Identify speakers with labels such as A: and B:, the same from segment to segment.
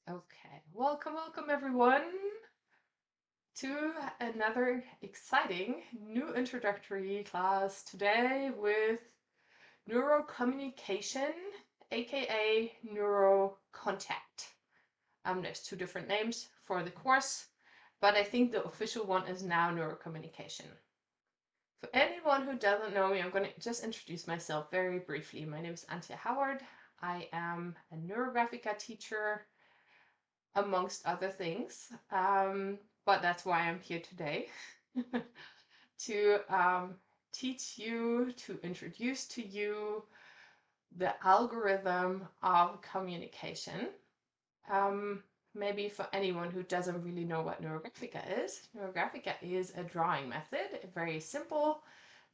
A: Okay, welcome everyone to another exciting new introductory class today with NeuroCommunication, aka NeuroContact. There's two different names for the course, but I think the official one is now NeuroCommunication. For anyone who doesn't know me, I'm going to just introduce myself very briefly. My name is Antje Howard. I am a Neurographica teacher amongst other things. But that's why I'm here today to teach you, to introduce to you the algorithm of communication. Maybe for anyone who doesn't really know what Neurographica is a drawing method, a very simple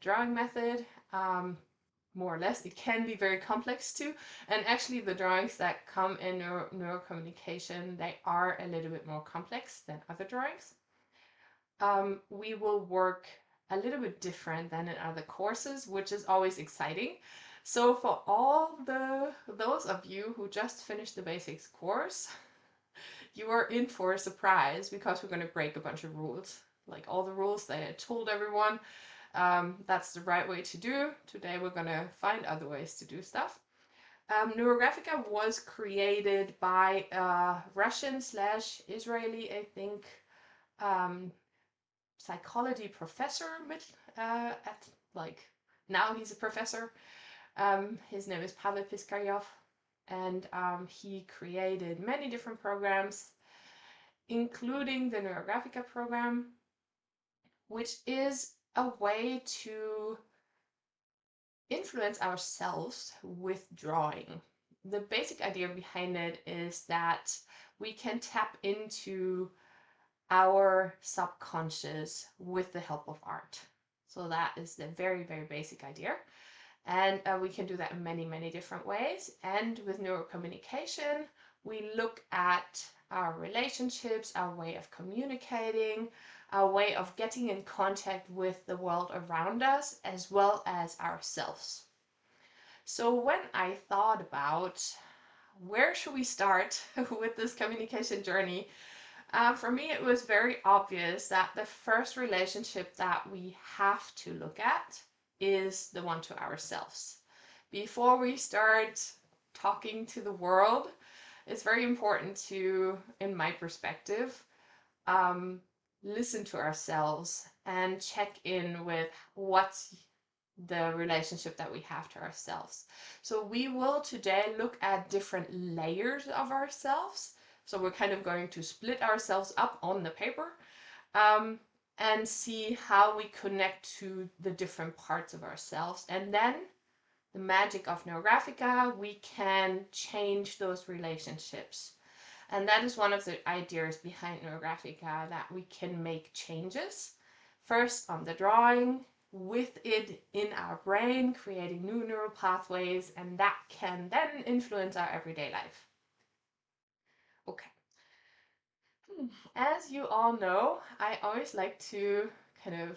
A: drawing method. More or less. It can be very complex too. And actually the drawings that come in neurocommunication, they are a little bit more complex than other drawings. We will work a little bit different than in other courses, which is always exciting. So for all those of you who just finished the basics course, you are in for a surprise because we're going to break a bunch of rules. Like all the rules that I told everyone, that's the right way to do. Today we're going to find other ways to do stuff. Neurographica was created by a Russian/Israeli, I think, psychology professor at like now he's a professor. His name is Pavel Piskaryov, and he created many different programs, including the Neurographica program, which is a way to influence ourselves with drawing. The basic idea behind it is that we can tap into our subconscious with the help of art. So that is the very, very basic idea. And we can do that in many, many different ways. And with neurocommunication, we look at our relationships, our way of communicating, our way of getting in contact with the world around us, as well as ourselves. So when I thought about where should we start with this communication journey, for me it was very obvious that the first relationship that we have to look at is the one to ourselves. Before we start talking to the world, it's very important to, in my perspective, listen to ourselves and check in with what's the relationship that we have to ourselves. So we will today look at different layers of ourselves. So we're kind of going to split ourselves up on the paper and see how we connect to the different parts of ourselves. And then the magic of Neurographica, we can change those relationships. And that is one of the ideas behind Neurographica, that we can make changes. First on the drawing, with it in our brain, creating new neural pathways, and that can then influence our everyday life. Okay. As you all know, I always like to kind of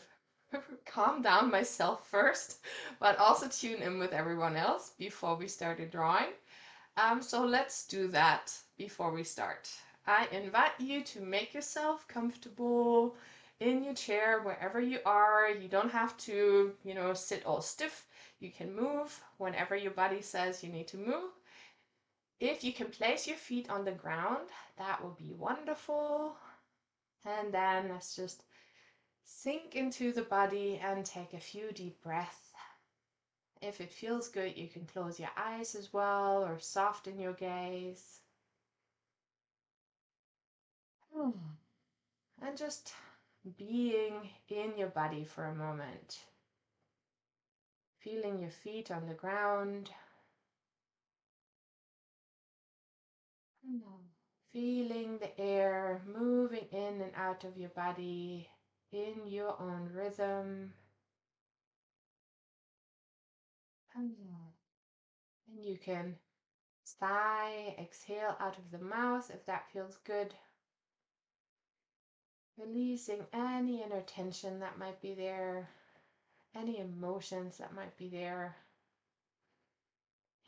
A: calm down myself first, but also tune in with everyone else before we started drawing. So let's do that before we start. I invite you to make yourself comfortable in your chair, wherever you are. You don't have to, sit all stiff. You can move whenever your body says you need to move. If you can place your feet on the ground, that will be wonderful. And then let's just sink into the body and take a few deep breaths. If it feels good, you can close your eyes as well or soften your gaze. And just being in your body for a moment. Feeling your feet on the ground. Feeling the air moving in and out of your body in your own rhythm. And you can sigh, exhale out of the mouth if that feels good. Releasing any inner tension that might be there, any emotions that might be there,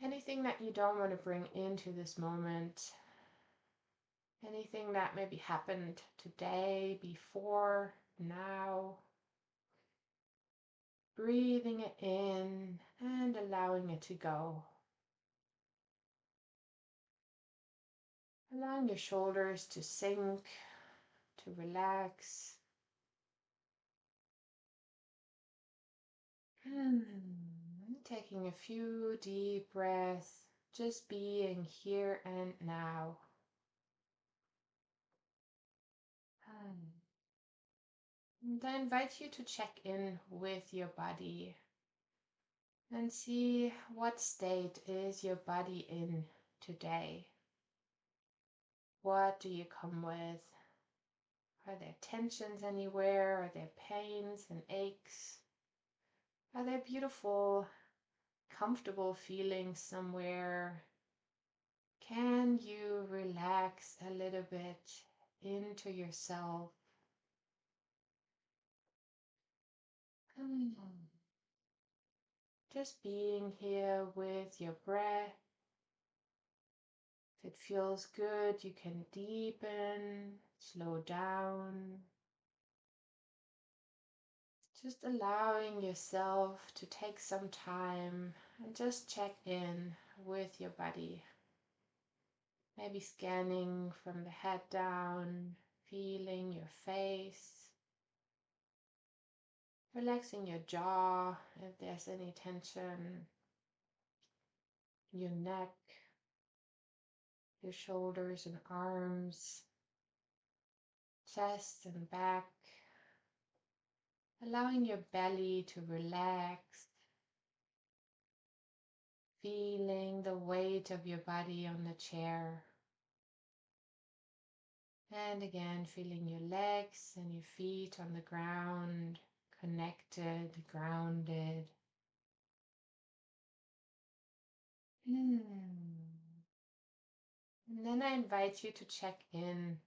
A: anything that you don't want to bring into this moment. Anything that maybe happened today, before, now. Breathing it in and allowing it to go. Allowing your shoulders to sink, to relax. Taking a few deep breaths, just being here and now. And I invite you to check in with your body and see what state is your body in today. What do you come with? Are there tensions anywhere? Are there pains and aches? Are there beautiful, comfortable feelings somewhere? Can you relax a little bit into yourself? Just being here with your breath. If it feels good, you can deepen, slow down. Just allowing yourself to take some time and just check in with your body. Maybe scanning from the head down, feeling your face, relaxing your jaw if there's any tension, your neck, your shoulders and arms, chest and back, allowing your belly to relax, feeling the weight of your body on the chair. And again, feeling your legs and your feet on the ground, connected, grounded. And then I invite you to check in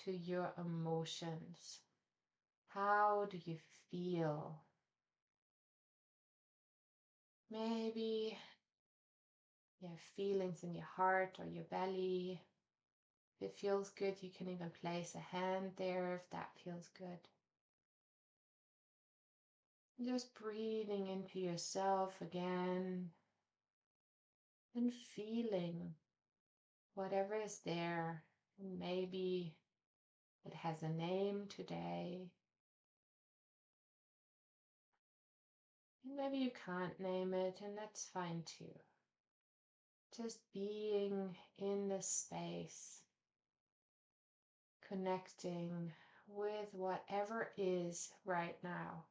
A: to your emotions. How do you feel? Maybe you have feelings in your heart or your belly. If it feels good, you can even place a hand there if that feels good. Just breathing into yourself again and feeling whatever is there. And maybe it has a name today. And maybe you can't name it, and that's fine too. Just being in the space, connecting with whatever is right now.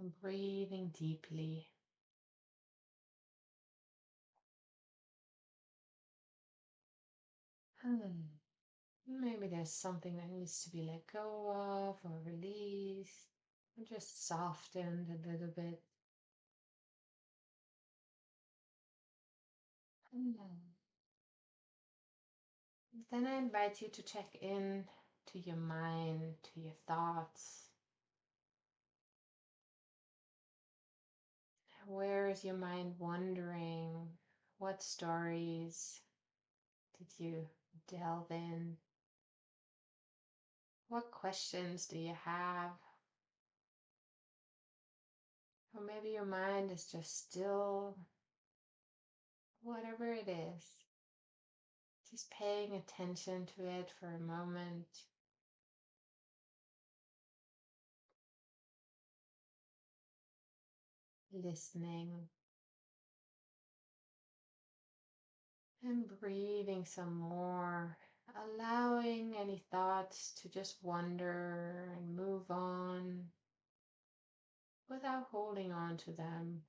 A: And breathing deeply. Maybe there's something that needs to be let go of or released, or just softened a little bit. Then I invite you to check in to your mind, to your thoughts. Where is your mind wandering? What stories did you delve in? What questions do you have? Or maybe your mind is just still, whatever it is. Just paying attention to it for a moment. Listening. And breathing some more. Allowing any thoughts to just wander and move on without holding on to them.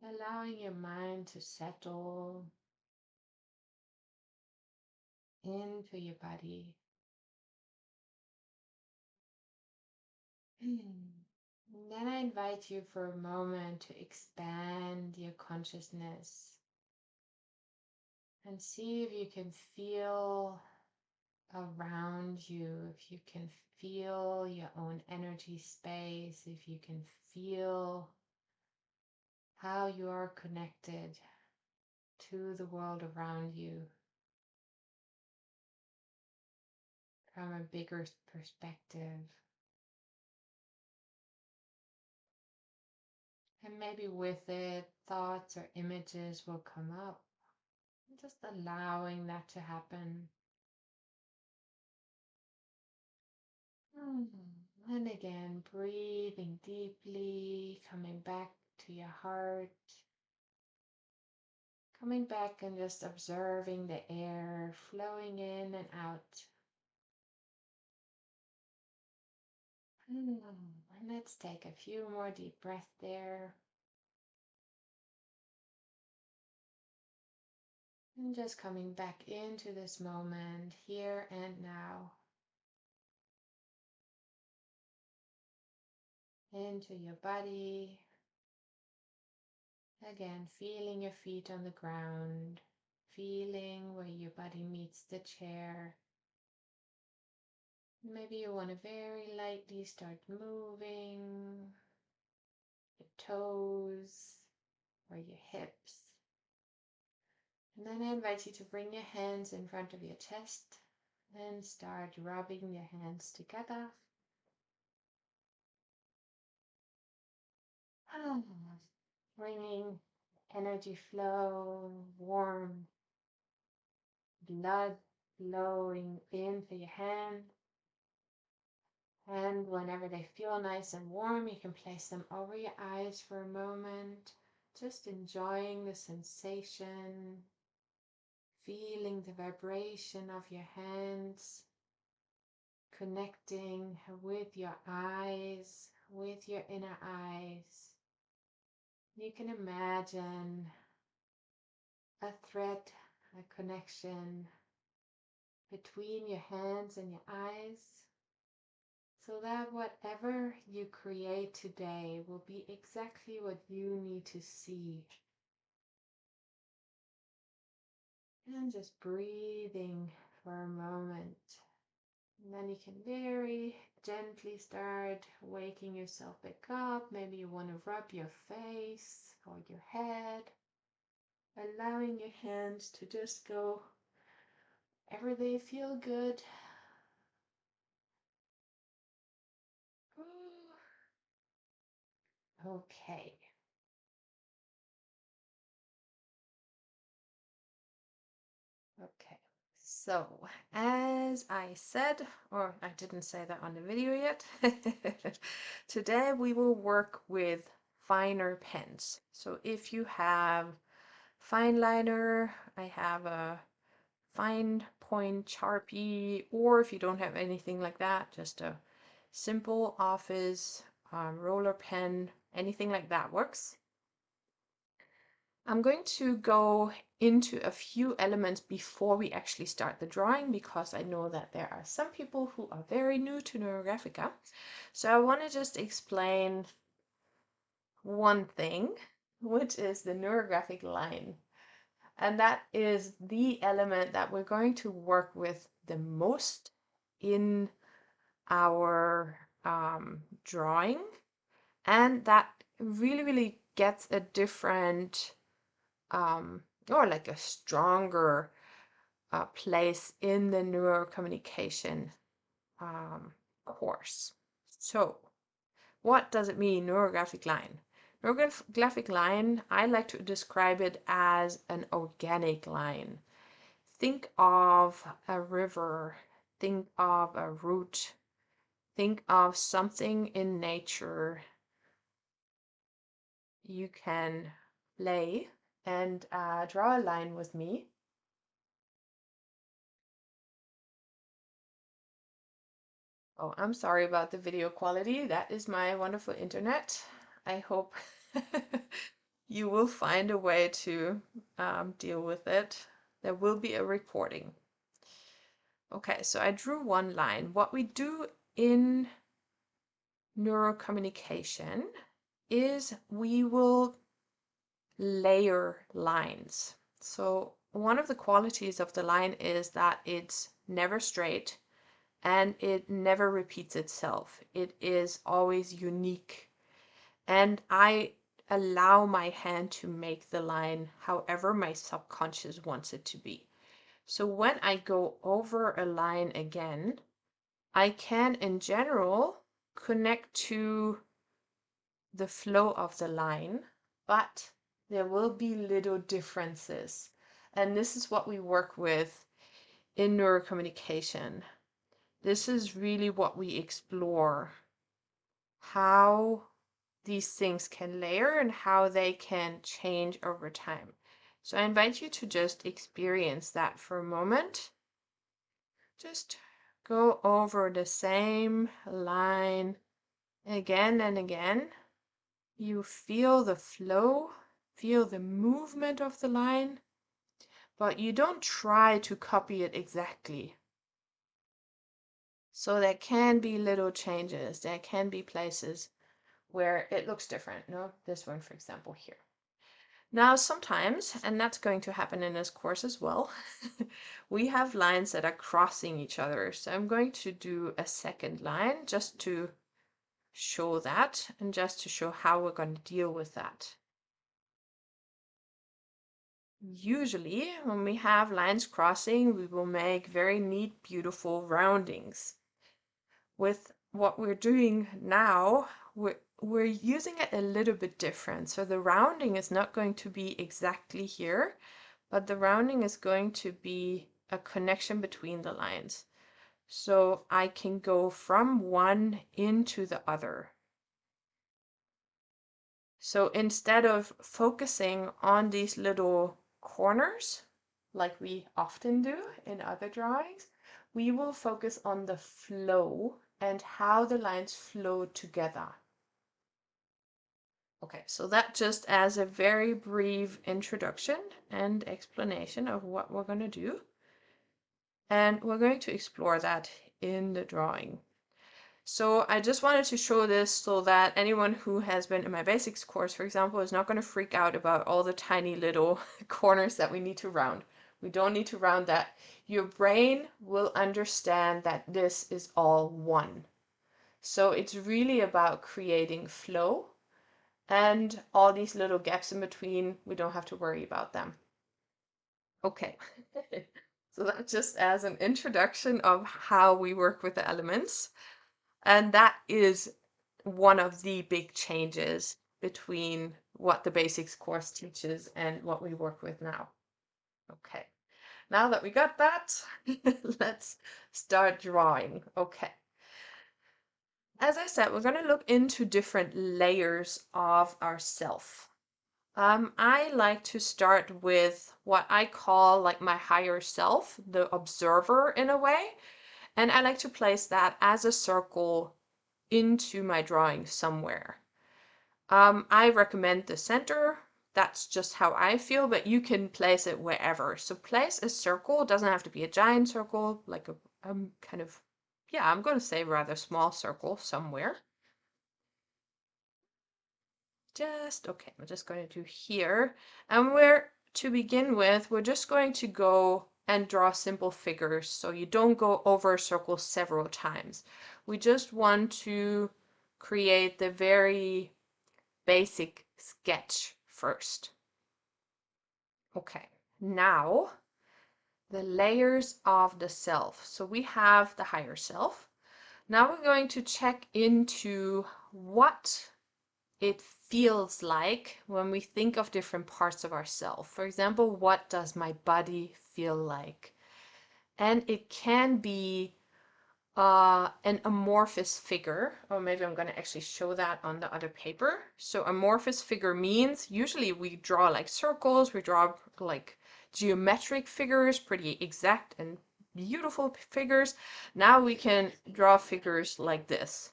A: Allowing your mind to settle into your body. And then I invite you for a moment to expand your consciousness and see if you can feel around you, if you can feel your own energy space, if you can feel how you are connected to the world around you from a bigger perspective. And maybe with it, thoughts or images will come up. Just allowing that to happen. And again, breathing deeply, coming back to your heart. Coming back and just observing the air flowing in and out. And let's take a few more deep breaths there. And just coming back into this moment, here and now. Into your body. Again, feeling your feet on the ground. Feeling where your body meets the chair. Maybe you want to very lightly start moving your toes or your hips. And then I invite you to bring your hands in front of your chest and start rubbing your hands together. Bringing energy flow, warm blood flowing into your hand. And whenever they feel nice and warm, you can place them over your eyes for a moment, just enjoying the sensation, feeling the vibration of your hands, connecting with your eyes, with your inner eyes. You can imagine a thread, a connection between your hands and your eyes, so that whatever you create today will be exactly what you need to see. And just breathing for a moment. And then you can very gently start waking yourself back up. Maybe you want to rub your face or your head, allowing your hands to just go wherever they feel good. Okay. Okay. So, as I said, or I didn't say that on the video yet, today we will work with finer pens. So if you have fine liner, I have a fine point Sharpie, or if you don't have anything like that, just a simple office roller pen, anything like that works. I'm going to go into a few elements before we actually start the drawing, because I know that there are some people who are very new to Neurographica. So I want to just explain one thing, which is the neurographic line. And that is the element that we're going to work with the most in our drawing. And that really gets a different or like a stronger place in the neurocommunication course. So what does it mean, neurographic line? Neurographic line, I like to describe it as an organic line. Think of a river, think of a root, think of something in nature you can play and draw a line with me. Oh, I'm sorry about the video quality. That is my wonderful internet. I hope you will find a way to deal with it. There will be a recording. Okay, so I drew one line. What we do in neurocommunication is we will layer lines. So one of the qualities of the line is that it's never straight, and it never repeats itself. It is always unique. And I allow my hand to make the line however my subconscious wants it to be. So when I go over a line again, I can in general connect to the flow of the line, but there will be little differences. And this is what we work with in neurocommunication. This is really what we explore, how these things can layer and how they can change over time. So I invite you to just experience that for a moment. Just go over the same line again and again. You feel the flow, feel the movement of the line, but you don't try to copy it exactly. So there can be little changes. There can be places where it looks different. No, this one, for example, here. Now, sometimes, and that's going to happen in this course as well, we have lines that are crossing each other. So I'm going to do a second line just to show that and just to show how we're going to deal with that. Usually, when we have lines crossing, we will make very neat, beautiful roundings. With what we're doing now, we're using it a little bit different. So the rounding is not going to be exactly here, but the rounding is going to be a connection between the lines. So I can go from one into the other. So instead of focusing on these little corners, like we often do in other drawings, we will focus on the flow and how the lines flow together. Okay, so that just as a very brief introduction and explanation of what we're going to do. And we're going to explore that in the drawing. So I just wanted to show this so that anyone who has been in my basics course, for example, is not going to freak out about all the tiny little corners that we need to round. We don't need to round that. Your brain will understand that this is all one. So it's really about creating flow, and all these little gaps in between, we don't have to worry about them. Okay, so that's just as an introduction of how we work with the elements. And that is one of the big changes between what the basics course teaches and what we work with now. Okay, now that we got that, let's start drawing. Okay. As I said, we're going to look into different layers of ourself. I like to start with what I call like my higher self, the observer in a way. And I like to place that as a circle into my drawing somewhere. I recommend the center. That's just how I feel, but you can place it wherever. So place a circle. It doesn't have to be a giant circle, like a kind of, yeah, I'm going to say rather small circle somewhere. Okay, we're just going to do here. And to begin with, we're just going to go and draw simple figures. So you don't go over a circle several times. We just want to create the very basic sketch first. Okay, now the layers of the self. So we have the higher self. Now we're going to check into what it feels like when we think of different parts of ourselves. For example, what does my body feel like? And it can be an amorphous figure, or maybe I'm going to actually show that on the other paper. So amorphous figure means usually we draw like circles, we draw like geometric figures, pretty exact and beautiful figures. Now we can draw figures like this.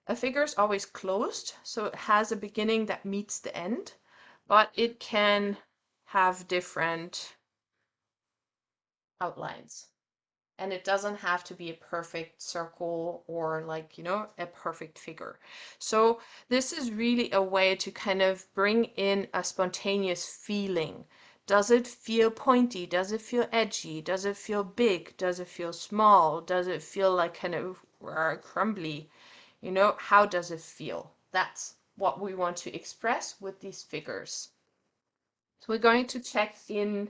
A: A figure is always closed, so it has a beginning that meets the end, but it can have different outlines. And it doesn't have to be a perfect circle or like, you know, a perfect figure. So this is really a way to kind of bring in a spontaneous feeling Does it feel pointy? Does it feel edgy? Does it feel big? Does it feel small? Does it feel like kind of crumbly? You know, how does it feel? That's what we want to express with these figures. So we're going to check in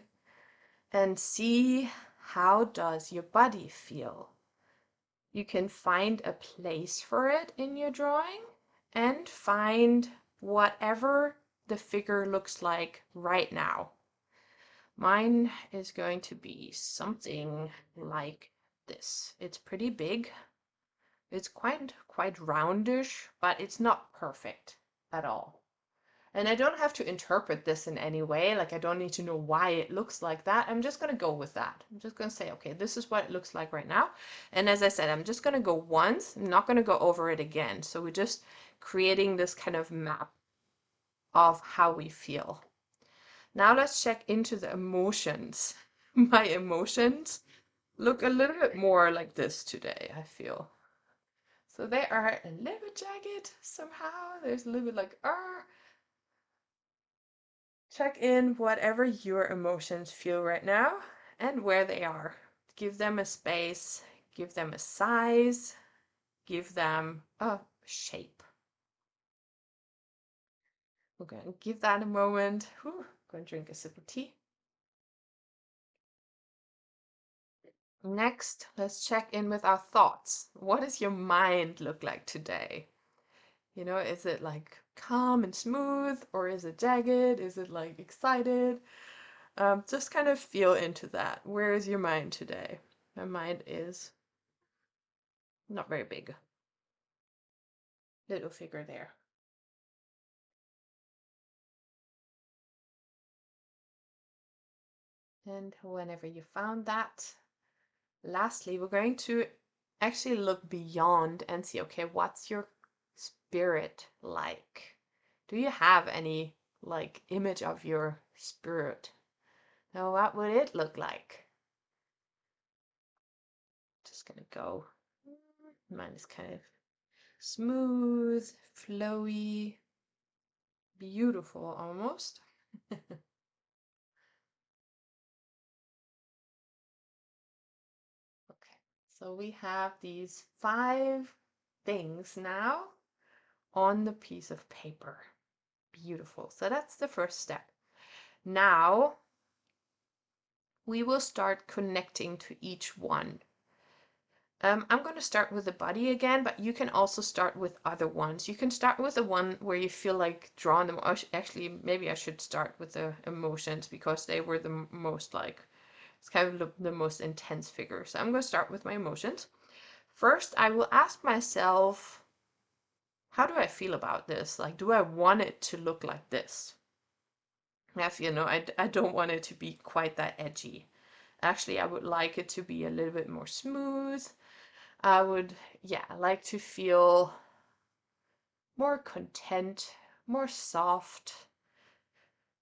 A: and see, how does your body feel? You can find a place for it in your drawing and find whatever the figure looks like right now. Mine is going to be something like this. It's pretty big. It's quite roundish, but it's not perfect at all. And I don't have to interpret this in any way. Like, I don't need to know why it looks like that. I'm just going to go with that. I'm just going to say, okay, this is what it looks like right now. And as I said, I'm just going to go once. I'm not going to go over it again. So we're just creating this kind of map of how we feel. Now let's check into the emotions. My emotions look a little bit more like this today, I feel. So they are a little bit jagged somehow. There's a little bit like, check in whatever your emotions feel right now and where they are. Give them a space, give them a size, give them a shape. We're going to give that a moment. Whew, going to drink a sip of tea. Next, let's check in with our thoughts. What does your mind look like today? You know, is it like calm and smooth, or is it jagged? Is it like excited? Just kind of feel into that. Where is your mind today? My mind is not very big. Little figure there. And whenever you found that, lastly, we're going to actually look beyond and see, okay, what's your spirit like? Do you have any like image of your spirit? Now, what would it look like? Just gonna go. Mine is kind of smooth, flowy, beautiful almost. Okay, so we have these 5 things now on the piece of paper. Beautiful. So that's the first step. Now we will start connecting to each one. I'm going to start with the body again, but you can also start with other ones. You can start with the one where you feel like drawing them. Actually, maybe I should start with the emotions because they were the most like, it's kind of the most intense figure. So I'm going to start with my emotions. First, I will ask myself, how do I feel about this? Like, do I want it to look like this? You know, I don't want it to be quite that edgy. Actually, I would like it to be a little bit more smooth. I would, yeah, like to feel more content, more soft.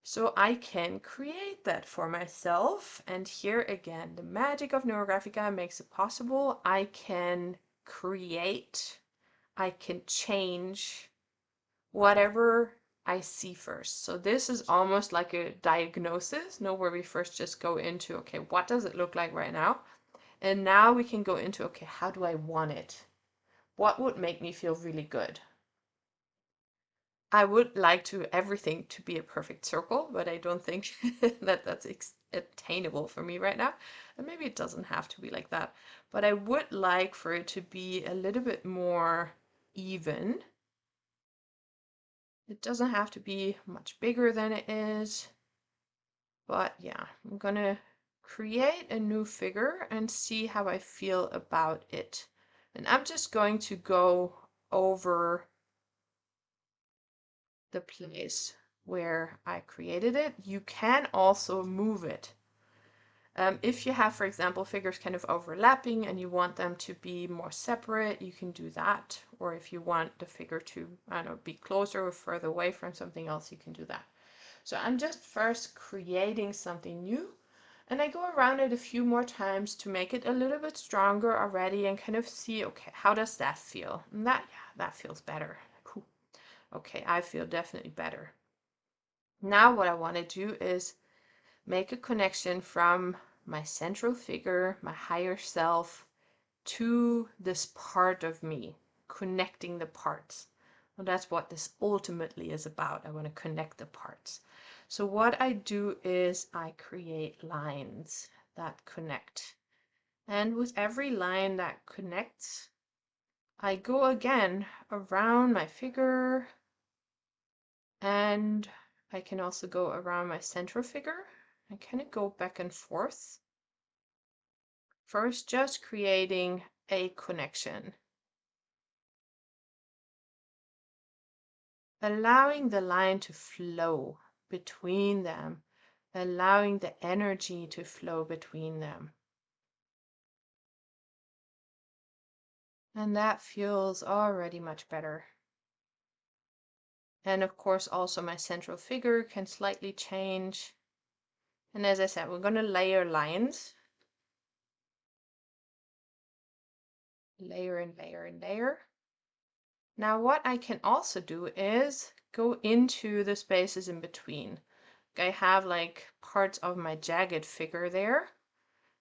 A: So I can create that for myself. And here again, the magic of Neurographica makes it possible. I can create, I can change whatever I see first. So this is almost like a diagnosis, where we first just go into, okay, what does it look like right now? And now we can go into, okay, how do I want it? What would make me feel really good? I would like to everything to be a perfect circle, but I don't think that that's attainable for me right now. And maybe it doesn't have to be like that. But I would like for it to be a little bit more even. It doesn't have to be much bigger than it is. But yeah, I'm gonna create a new figure and see how I feel about it. And I'm just going to go over the place where I created it. You can also move it. If you have, for example, figures kind of overlapping and you want them to be more separate, you can do that. Or if you want the figure to, I don't know, be closer or further away from something else, you can do that. So I'm just first creating something new, and I go around it a few more times to make it a little bit stronger already and kind of see, okay, how does that feel? And that, yeah, that feels better. Cool. Okay, I feel definitely better. Now what I want to do is make a connection from my central figure, my higher self, to this part of me, connecting the parts. Well, that's what this ultimately is about. I want to connect the parts. So what I do is I create lines that connect. And with every line that connects, I go again around my figure, and I can also go around my central figure. I kind of go back and forth. First, just creating a connection. Allowing the line to flow between them, allowing the energy to flow between them. And that feels already much better. And of course, also my central figure can slightly change. And as I said, we're going to layer lines. Layer and layer and layer. Now what I can also do is go into the spaces in between. I have like parts of my jagged figure there.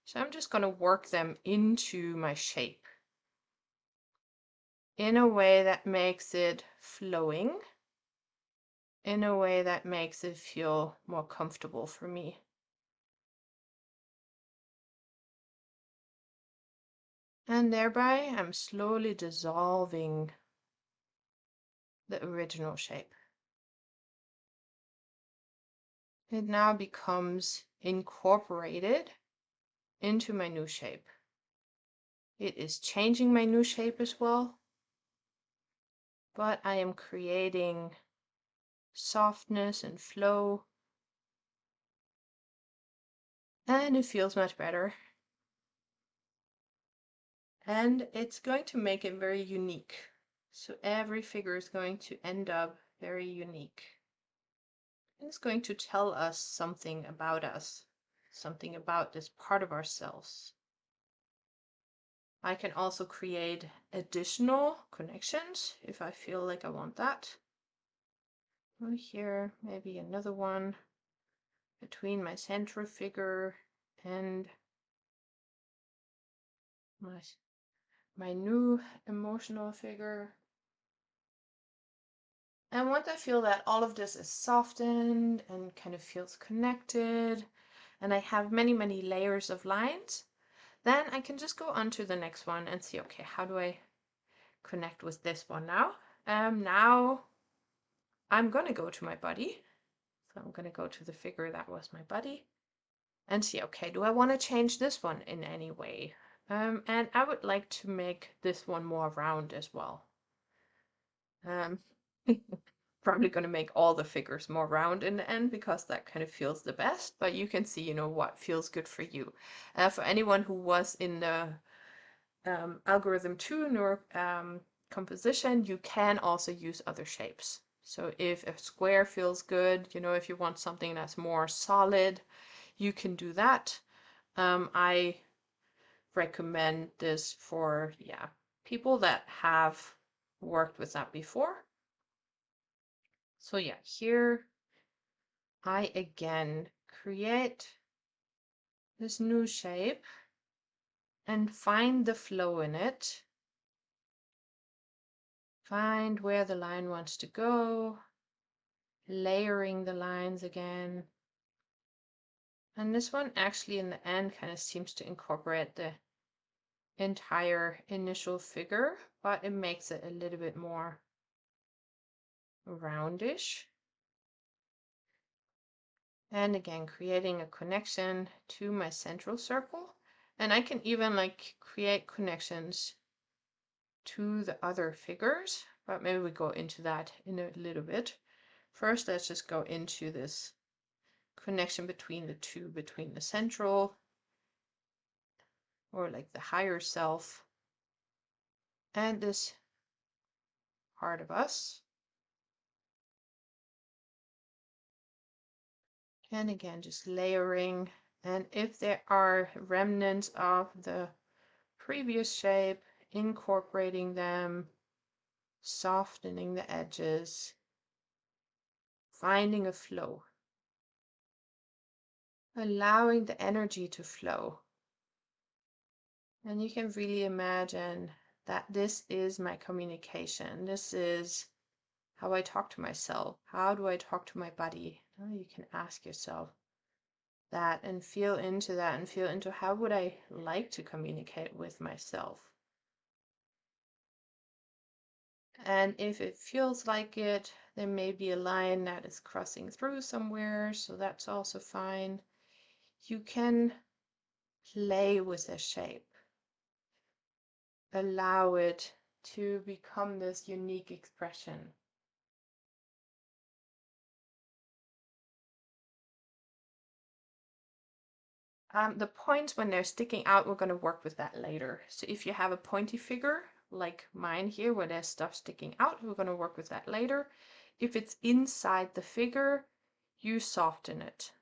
A: So I'm just going to work them into my shape in a way that makes it flowing, in a way that makes it feel more comfortable for me. And thereby I'm slowly dissolving the original shape. It now becomes incorporated into my new shape. It is changing my new shape as well, but I am creating softness and flow, and it feels much better. And it's going to make it very unique. So every figure is going to end up very unique. And it's going to tell us something about us, something about this part of ourselves. I can also create additional connections if I feel like I want that. Right here, maybe another one between my central figure and my new emotional figure. And once I feel that all of this is softened and kind of feels connected, and I have many, many layers of lines, then I can just go on to the next one and see, okay, how do I connect with this one now? Now I'm going to go to my body. So I'm going to go to the figure that was my body and see, okay, do I want to change this one in any way? And I would like to make this one more round as well. Probably going to make all the figures more round in the end because that kind of feels the best, but you can see, what feels good for you. For anyone who was in the algorithm 2 NeuroComposition, you can also use other shapes. So if a square feels good, if you want something that's more solid, you can do that. I recommend this for people that have worked with that before. So here I again create this new shape and find the flow in it. Find where the line wants to go, layering the lines again. And this one actually in the end kind of seems to incorporate the entire initial figure, but it makes it a little bit more roundish. And again, creating a connection to my central circle. And I can even create connections to the other figures, but maybe we go into that in a little bit. First, let's just go into this connection between the two, between the central, or the higher self, and this part of us. And again, just layering. And if there are remnants of the previous shape, incorporating them, softening the edges, finding a flow. allowing the energy to flow. And you can really imagine that this is my communication. This is how I talk to myself. How do I talk to my body? You can ask yourself that and feel into that and feel into how would I like to communicate with myself. And if it feels like it, there may be a line that is crossing through somewhere, so that's also fine. You can play with a shape. Allow it to become this unique expression. The points when they're sticking out, we're going to work with that later. So if you have a pointy figure, like mine here, where there's stuff sticking out, we're going to work with that later. If it's inside the figure, you soften it.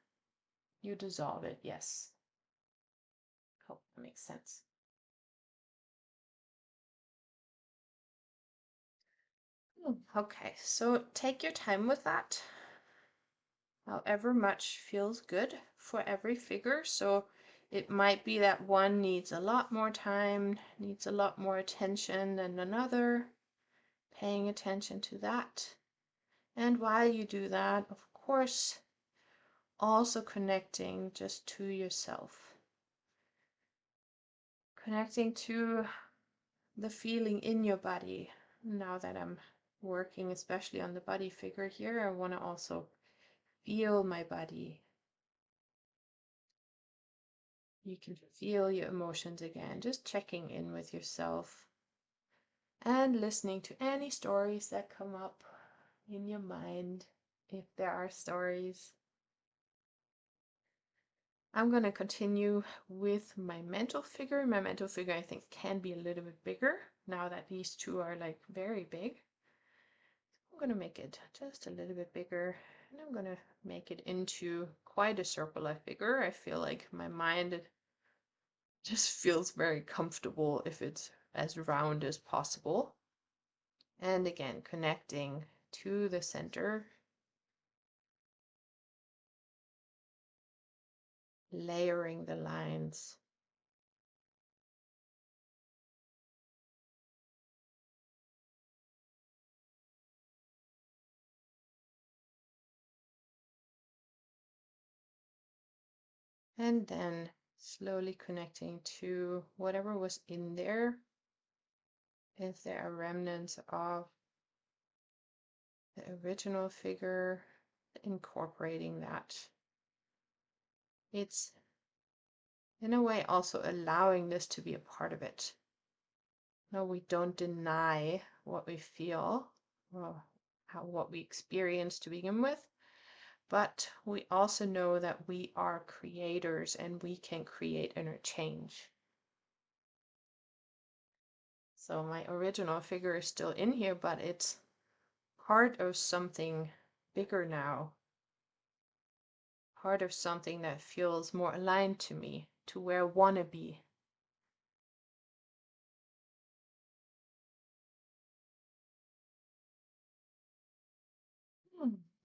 A: You dissolve it, yes. Hope that makes sense. Okay, so take your time with that. However much feels good for every figure. So it might be that one needs a lot more time, needs a lot more attention than another. Paying attention to that. And while you do that, of course, also connecting just to yourself. Connecting to the feeling in your body. Now that I'm working especially on the body figure here, I want to also feel my body. You can feel your emotions again, just checking in with yourself and listening to any stories that come up in your mind, if there are stories. I'm going to continue with my mental figure. My mental figure, I think, can be a little bit bigger now that these two are like very big. I'm going to make it just a little bit bigger, and I'm going to make it into quite a circular figure. I feel like my mind just feels very comfortable if it's as round as possible. And again, connecting to the center, layering the lines. And then slowly connecting to whatever was in there. If there are remnants of the original figure, incorporating that. It's in a way also allowing this to be a part of it. No, we don't deny what we feel or what we experience to begin with, but we also know that we are creators and we can create inner change. So my original figure is still in here, but it's part of something bigger now. Part of something that feels more aligned to me, to where I want to be.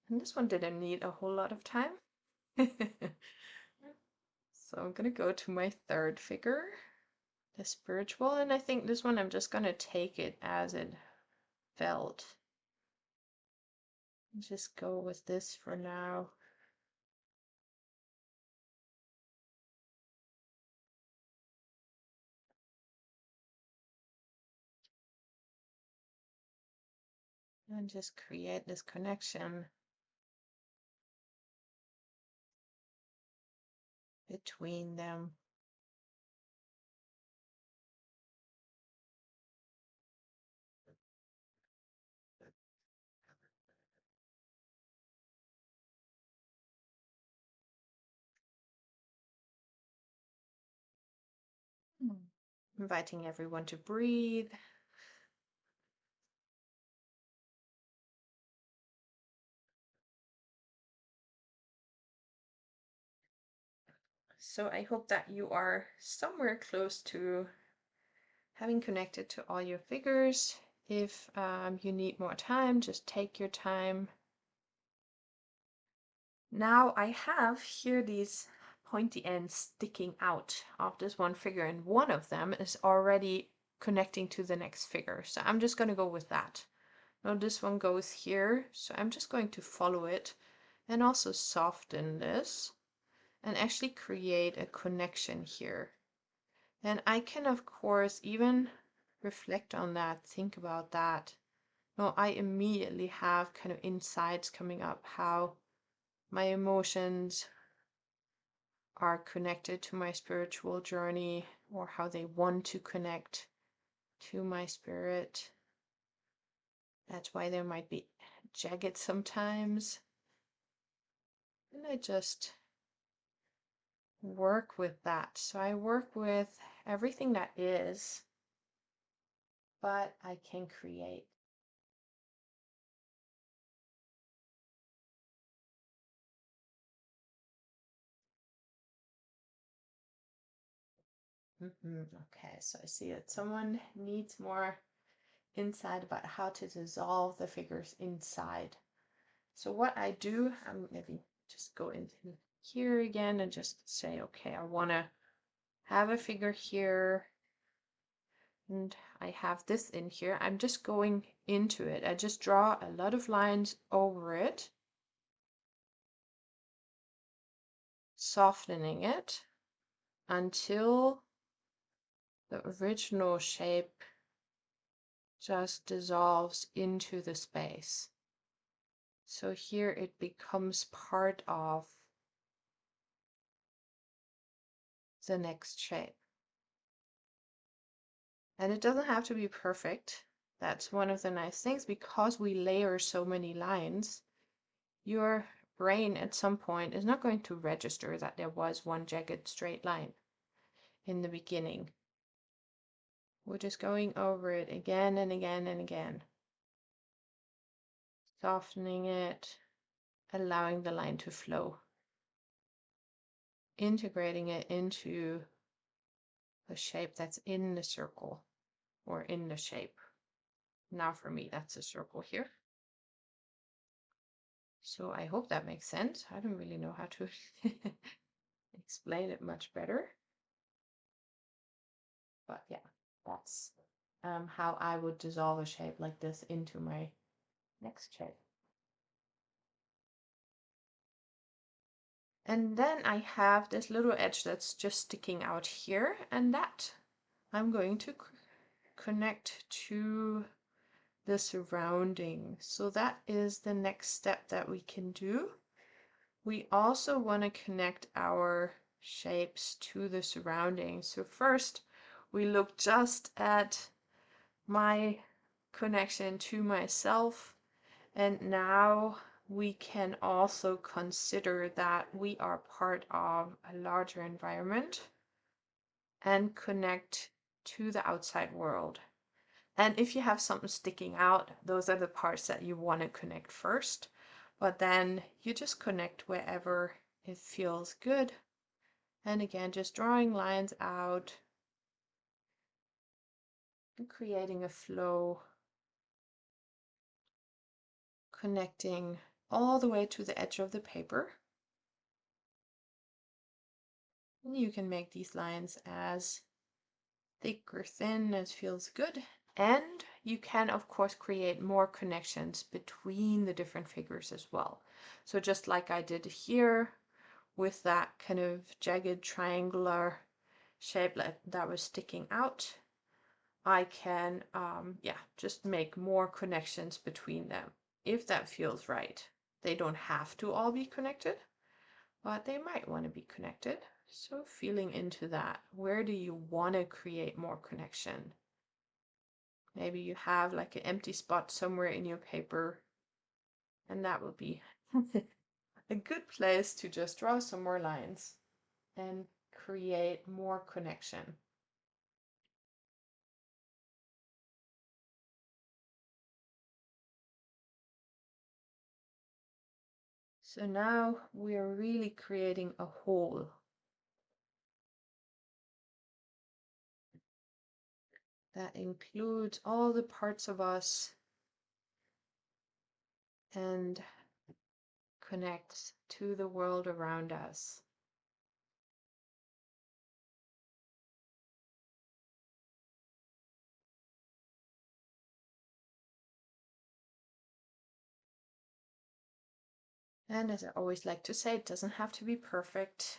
A: And this one didn't need a whole lot of time. So I'm going to go to my third figure, the spiritual, and I think this one I'm just going to take it as it felt. Just go with this for now. And just create this connection between them. Inviting everyone to breathe. So I hope that you are somewhere close to having connected to all your figures. If you need more time, just take your time. Now I have here these pointy ends sticking out of this one figure, and one of them is already connecting to the next figure. So I'm just going to go with that. Now this one goes here, so I'm just going to follow it and also soften this and actually create a connection here. And I can, of course, even reflect on that, think about that. Now I immediately have kind of insights coming up, how my emotions are connected to my spiritual journey, or how they want to connect to my spirit. That's why there might be jagged sometimes. And I just work with that. So I work with everything that is, but I can create. Okay, so I see that someone needs more insight about how to dissolve the figures inside. So what I do, I'm maybe just go into here again and just say, okay, I want to have a figure here, and I have this in here. I'm just going into it. I just draw a lot of lines over it, softening it until the original shape just dissolves into the space. So here it becomes part of the next shape. And it doesn't have to be perfect. That's one of the nice things, because we layer so many lines, your brain at some point is not going to register that there was one jagged straight line in the beginning. We're just going over it again and again and again, softening it, allowing the line to flow, integrating it into the shape that's in the circle or in the shape. Now for me, that's a circle here. So I hope that makes sense. I don't really know how to explain it much better. But yeah, that's how I would dissolve a shape like this into my next shape. And then I have this little edge that's just sticking out here, and that I'm going to connect to the surrounding. So that is the next step that we can do. We also want to connect our shapes to the surroundings. So first we look just at my connection to myself, and now we can also consider that we are part of a larger environment and connect to the outside world. And if you have something sticking out, those are the parts that you want to connect first. But then you just connect wherever it feels good. And again, just drawing lines out and creating a flow, connecting all the way to the edge of the paper. And you can make these lines as thick or thin as feels good. And you can, of course, create more connections between the different figures as well. So just like I did here with that kind of jagged triangular shape that was sticking out, I can just make more connections between them if that feels right. They don't have to all be connected, but they might want to be connected. So feeling into that, where do you want to create more connection? Maybe you have like an empty spot somewhere in your paper, and that would be a good place to just draw some more lines and create more connection. So now we are really creating a whole. That includes all the parts of us and connects to the world around us. And as I always like to say, it doesn't have to be perfect.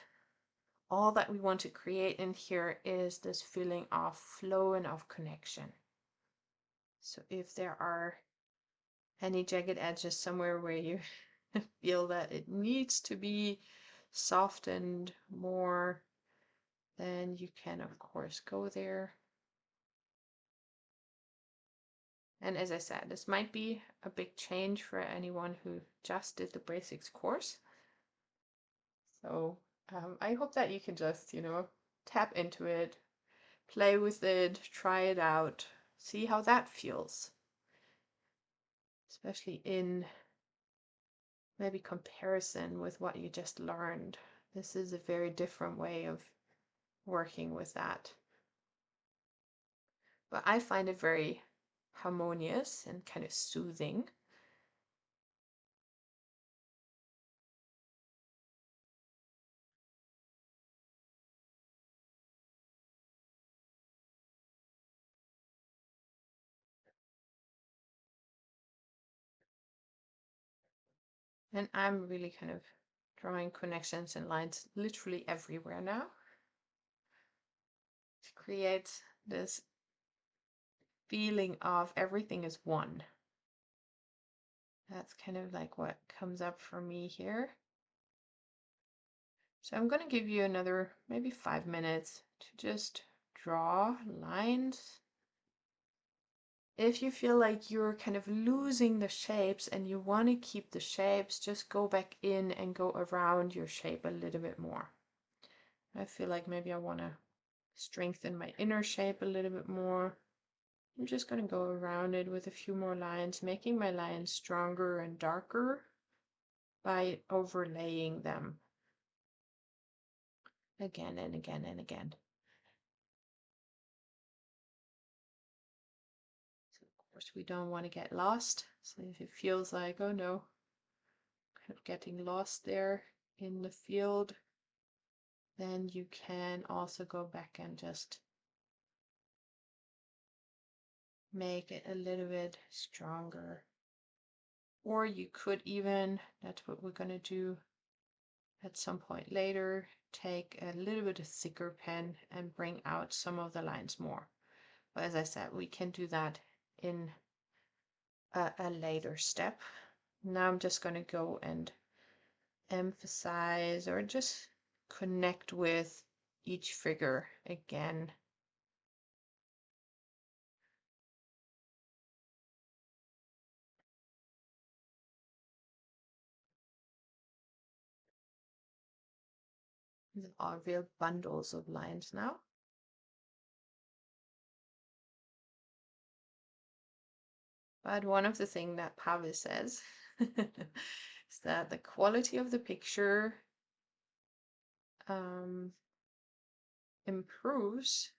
A: All that we want to create in here is this feeling of flow and of connection. So if there are any jagged edges somewhere where you feel that it needs to be softened more, then you can of course go there. And as I said, this might be a big change for anyone who just did the basics course. So I hope that you can just, tap into it, play with it, try it out, see how that feels. Especially in maybe comparison with what you just learned. This is a very different way of working with that. But I find it very harmonious and kind of soothing. And I'm really kind of drawing connections and lines literally everywhere now to create this feeling of everything is one. That's kind of like what comes up for me here. So I'm going to give you another maybe 5 minutes to just draw lines. If you feel like you're kind of losing the shapes and you want to keep the shapes, just go back in and go around your shape a little bit more. I feel like maybe I want to strengthen my inner shape a little bit more. I'm just going to go around it with a few more lines, making my lines stronger and darker by overlaying them again and again and again. So of course we don't want to get lost. So if it feels like, oh no, kind of getting lost there in the field, then you can also go back and just make it a little bit stronger. Or you could even, that's what we're going to do at some point later, take a little bit of thicker pen and bring out some of the lines more. But as I said, we can do that in a later step. Now I'm just going to go and emphasize or just connect with each figure again. These are real bundles of lines now. But one of the things that Pavel says is that the quality of the picture improves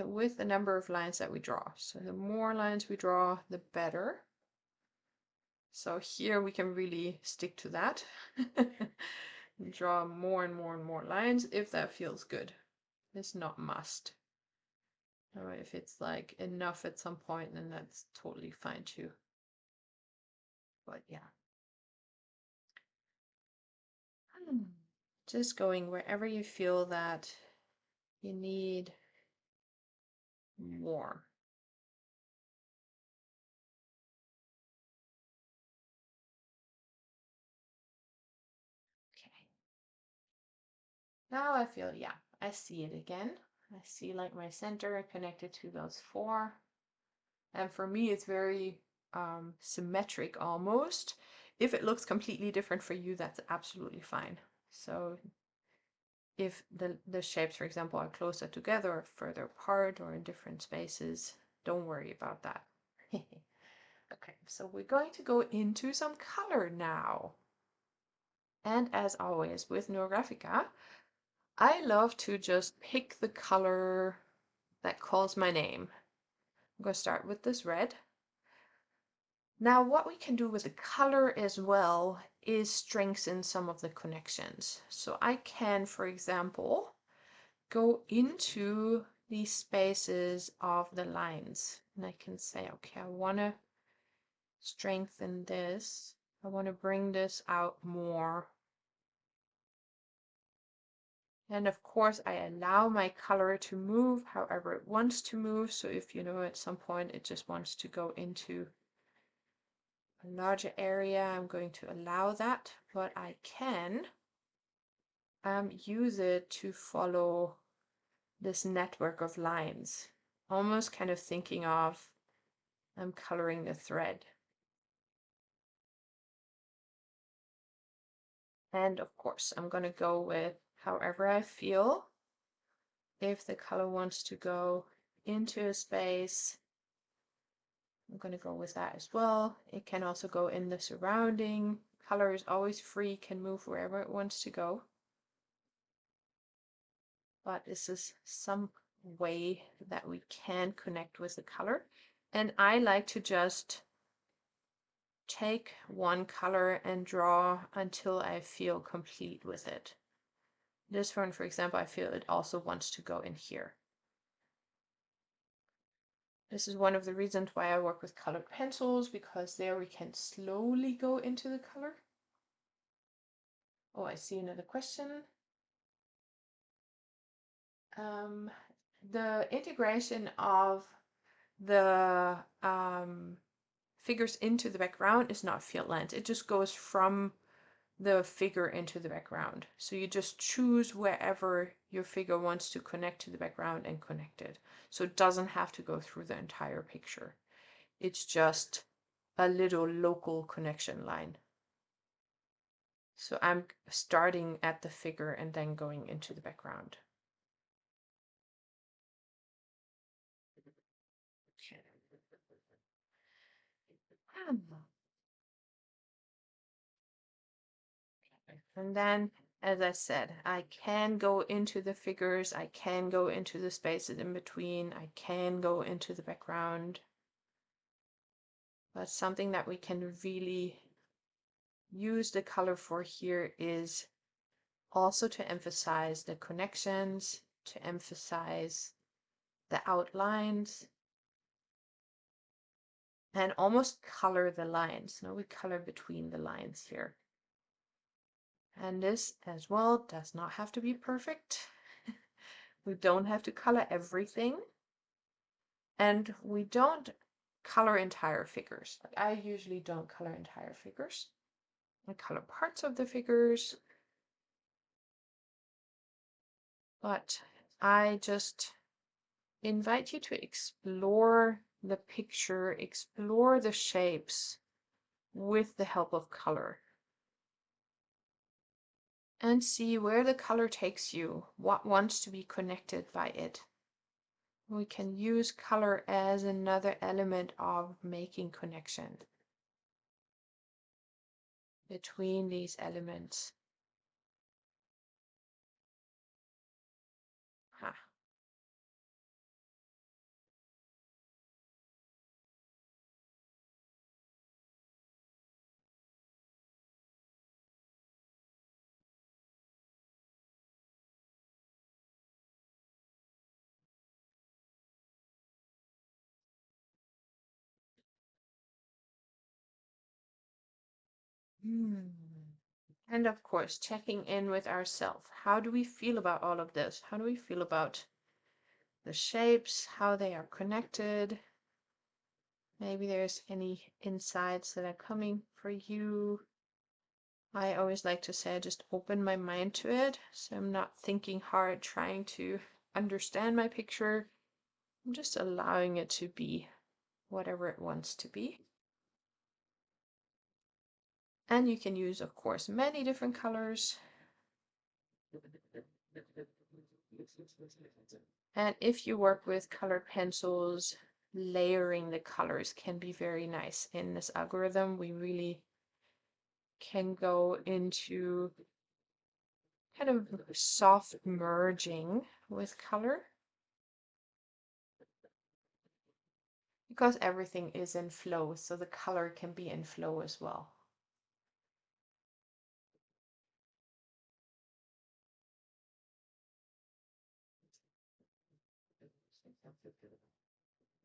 A: with the number of lines that we draw. So the more lines we draw, the better. So here we can really stick to that. Draw more and more and more lines if that feels good. It's not must. Or if it's like enough at some point, then that's totally fine too. But yeah. Just going wherever you feel that you need more. Okay. Now I feel, yeah, I see it again. I see like my center connected to those four. And for me, it's very symmetric almost. If it looks completely different for you, that's absolutely fine. So if the shapes, for example, are closer together or further apart or in different spaces, don't worry about that. Okay, so we're going to go into some color now. And as always with Neurographica, I love to just pick the color that calls my name. I'm going to start with this red. Now what we can do with the color as well is strengthen some of the connections. So I can, for example, go into these spaces of the lines and I can say, okay, I want to strengthen this I want to bring this out more. And of course, I allow my color to move however it wants to move. So if you know at some point it just wants to go into a larger area, I'm going to allow that. But I can use it to follow this network of lines, almost kind of thinking of I'm coloring the thread. And of course, I'm going to go with however I feel. If the color wants to go into a space, I'm going to go with that as well. It can also go in the surrounding. Color is always free, can move wherever it wants to go. But this is some way that we can connect with the color. And I like to just take one color and draw until I feel complete with it. This one, for example, I feel it also wants to go in here. This is one of the reasons why I work with colored pencils, because there we can slowly go into the color. Oh, I see another question. The integration of the figures into the background is not field lines. It just goes from the figure into the background. So you just choose wherever your figure wants to connect to the background and connect it. So it doesn't have to go through the entire picture. It's just a little local connection line. So I'm starting at the figure and then going into the background. Okay. And then, as I said, I can go into the figures, I can go into the spaces in between, I can go into the background. But something that we can really use the color for here is also to emphasize the connections, to emphasize the outlines, and almost color the lines. Now we color between the lines here. And this as well does not have to be perfect. We don't have to color everything. And we don't color entire figures. Like I usually don't color entire figures. I color parts of the figures. But I just invite you to explore the picture, explore the shapes with the help of color. And see where the color takes you, what wants to be connected by it. We can use color as another element of making connection between these elements. Ha. And of course, checking in with ourselves. How do we feel about all of this? How do we feel about the shapes, how they are connected? Maybe there's any insights that are coming for you. I always like to say I just open my mind to it. So I'm not thinking hard, trying to understand my picture. I'm just allowing it to be whatever it wants to be. And you can use, of course, many different colors. And if you work with colored pencils, layering the colors can be very nice. In this algorithm, we really can go into kind of soft merging with color, because everything is in flow, so the color can be in flow as well.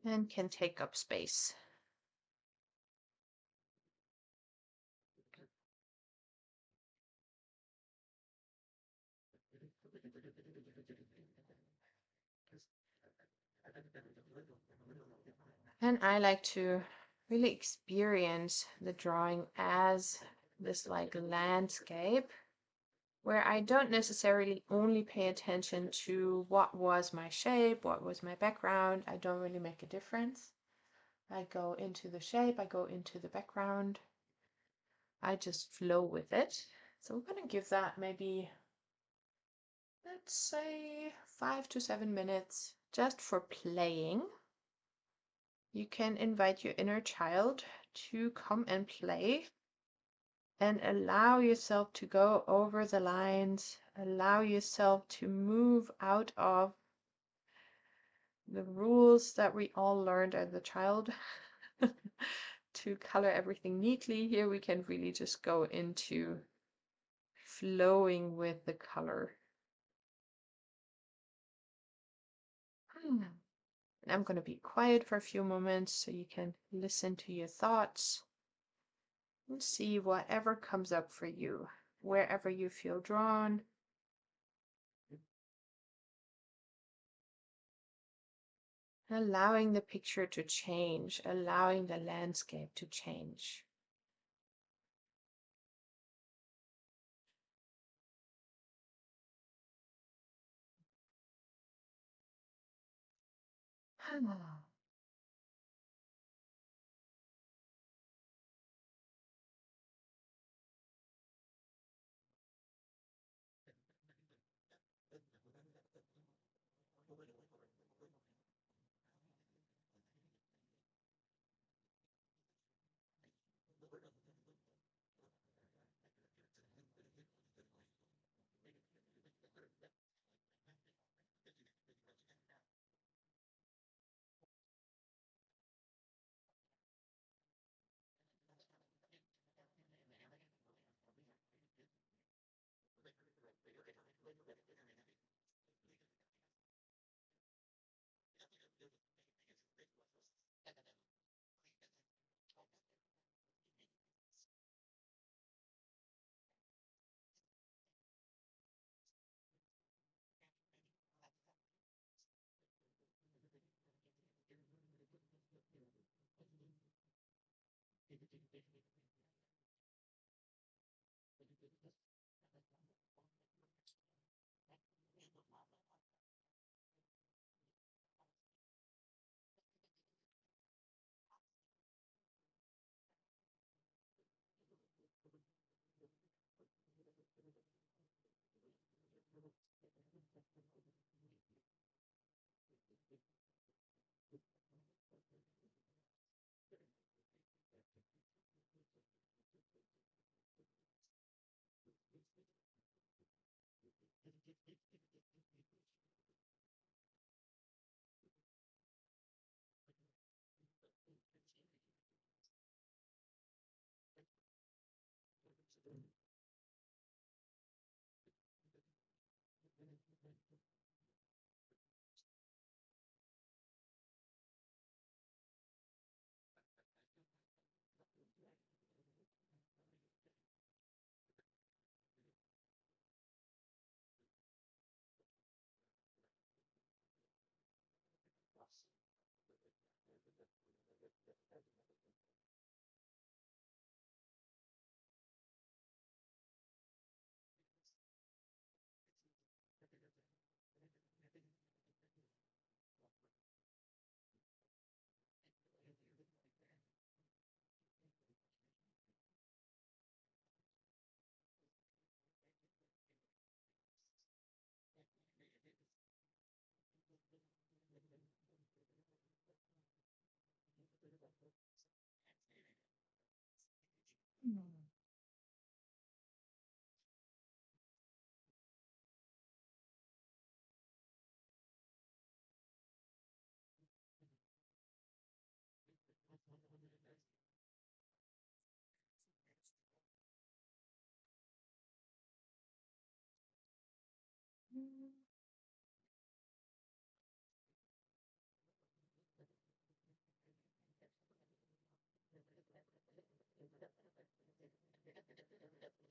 A: And can take up space. And I like to really experience the drawing as this like landscape where I don't necessarily only pay attention to what was my shape, what was my background. I don't really make a difference. I go into the shape, I go into the background. I just flow with it. So we're going to give that maybe, let's say, 5 to 7 minutes just for playing. You can invite your inner child to come and play and allow yourself to go over the lines, allow yourself to move out of the rules that we all learned as a child to color everything neatly. Here we can really just go into flowing with the color. And I'm going to be quiet for a few moments so you can listen to your thoughts and see whatever comes up for you, wherever you feel drawn. Allowing the picture to change, allowing the landscape to change.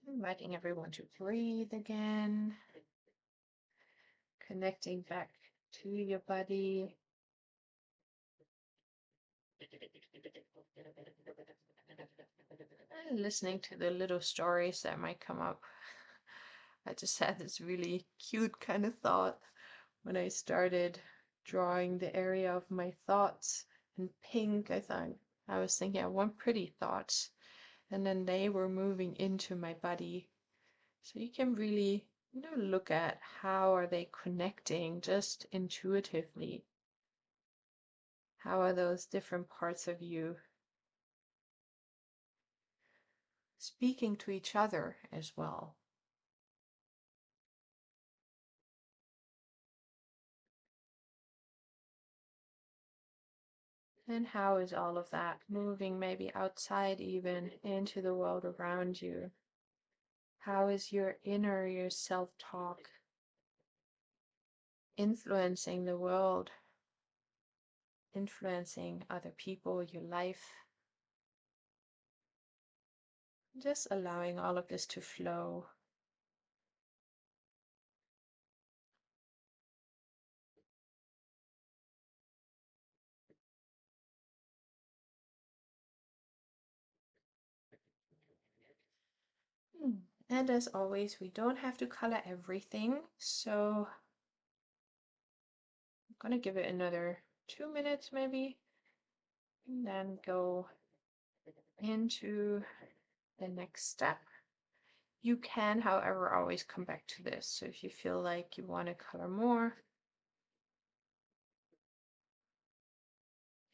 A: Inviting everyone to breathe again, connecting back to your body. And listening to the little stories that might come up. I just had this really cute kind of thought when I started drawing the area of my thoughts in pink. I was thinking I want pretty thoughts, and then they were moving into my body. So you can really, look at how are they connecting just intuitively. How are those different parts of you speaking to each other as well? And how is all of that moving maybe outside, even into the world around you? How is your self-talk influencing the world, influencing other people, your life? Just allowing all of this to flow. And as always, we don't have to color everything, so I'm gonna give it another 2 minutes maybe, and then go into the next step. You can, however, always come back to this. So if you feel like you want to color more,